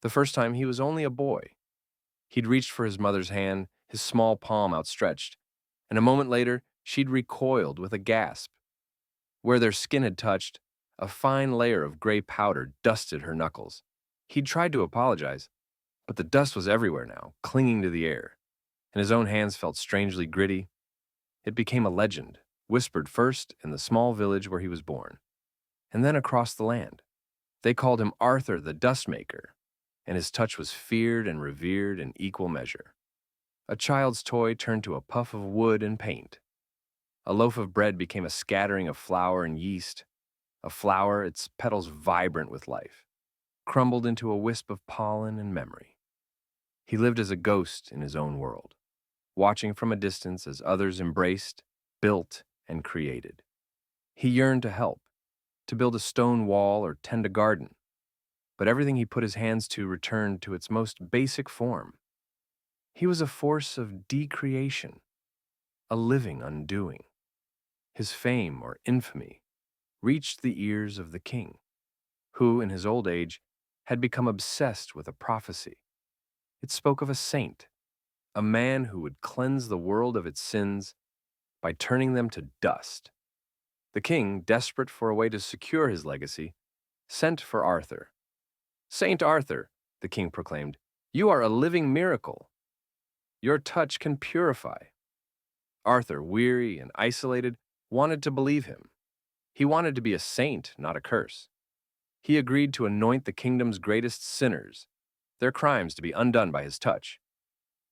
The first time he was only a boy. He'd reached for his mother's hand, his small palm outstretched, and a moment later, she'd recoiled with a gasp. Where their skin had touched, a fine layer of gray powder dusted her knuckles. He'd tried to apologize, but the dust was everywhere now, clinging to the air, and his own hands felt strangely gritty. It became a legend, whispered first in the small village where he was born, and then across the land. They called him Arthur the Dustmaker, and his touch was feared and revered in equal measure. A child's toy turned to a puff of wood and paint. A loaf of bread became a scattering of flour and yeast. A flower, its petals vibrant with life, crumbled into a wisp of pollen and memory. He lived as a ghost in his own world, watching from a distance as others embraced, built, and created. He yearned to help, to build a stone wall or tend a garden, but everything he put his hands to returned to its most basic form. He was a force of decreation, a living undoing. His fame or infamy reached the ears of the king, who, in his old age, had become obsessed with a prophecy. It spoke of a saint, a man who would cleanse the world of its sins by turning them to dust. The king, desperate for a way to secure his legacy, sent for Arthur. "Saint Arthur," the king proclaimed, "you are a living miracle. Your touch can purify." Arthur, weary and isolated, wanted to believe him. He wanted to be a saint, not a curse. He agreed to anoint the kingdom's greatest sinners, their crimes to be undone by his touch.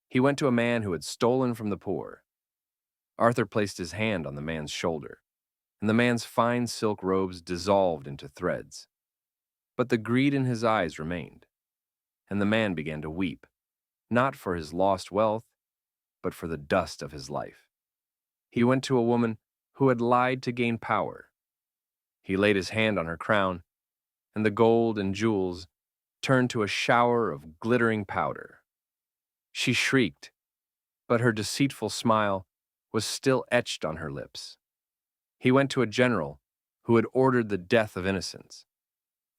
He went to a man who had stolen from the poor. Arthur placed his hand on the man's shoulder, and the man's fine silk robes dissolved into threads. But the greed in his eyes remained, and the man began to weep, not for his lost wealth, but for the dust of his life. He went to a woman who had lied to gain power. He laid his hand on her crown, and the gold and jewels turned to a shower of glittering powder. She shrieked, but her deceitful smile was still etched on her lips. He went to a general who had ordered the death of innocents.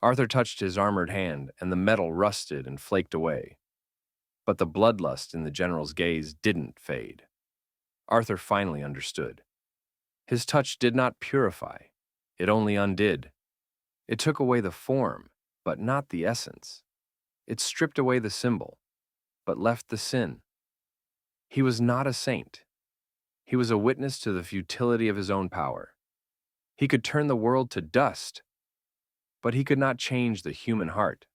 Arthur touched his armored hand, and the metal rusted and flaked away. But the bloodlust in the general's gaze didn't fade. Arthur finally understood. His touch did not purify, it only undid. It took away the form, but not the essence. It stripped away the symbol, but left the sin. He was not a saint. He was a witness to the futility of his own power. He could turn the world to dust, but he could not change the human heart.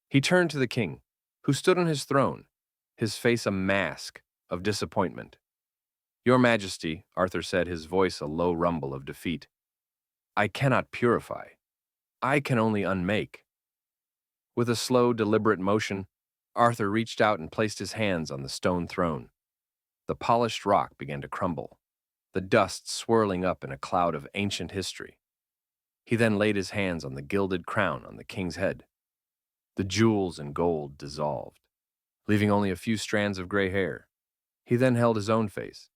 He turned to the king, who stood on his throne, his face a mask of disappointment. "Your Majesty," Arthur said, his voice a low rumble of defeat, "I cannot purify. I can only unmake." With a slow, deliberate motion, Arthur reached out and placed his hands on the stone throne. The polished rock began to crumble, the dust swirling up in a cloud of ancient history. He then laid his hands on the gilded crown on the king's head. The jewels and gold dissolved, leaving only a few strands of gray hair. He then held his own face,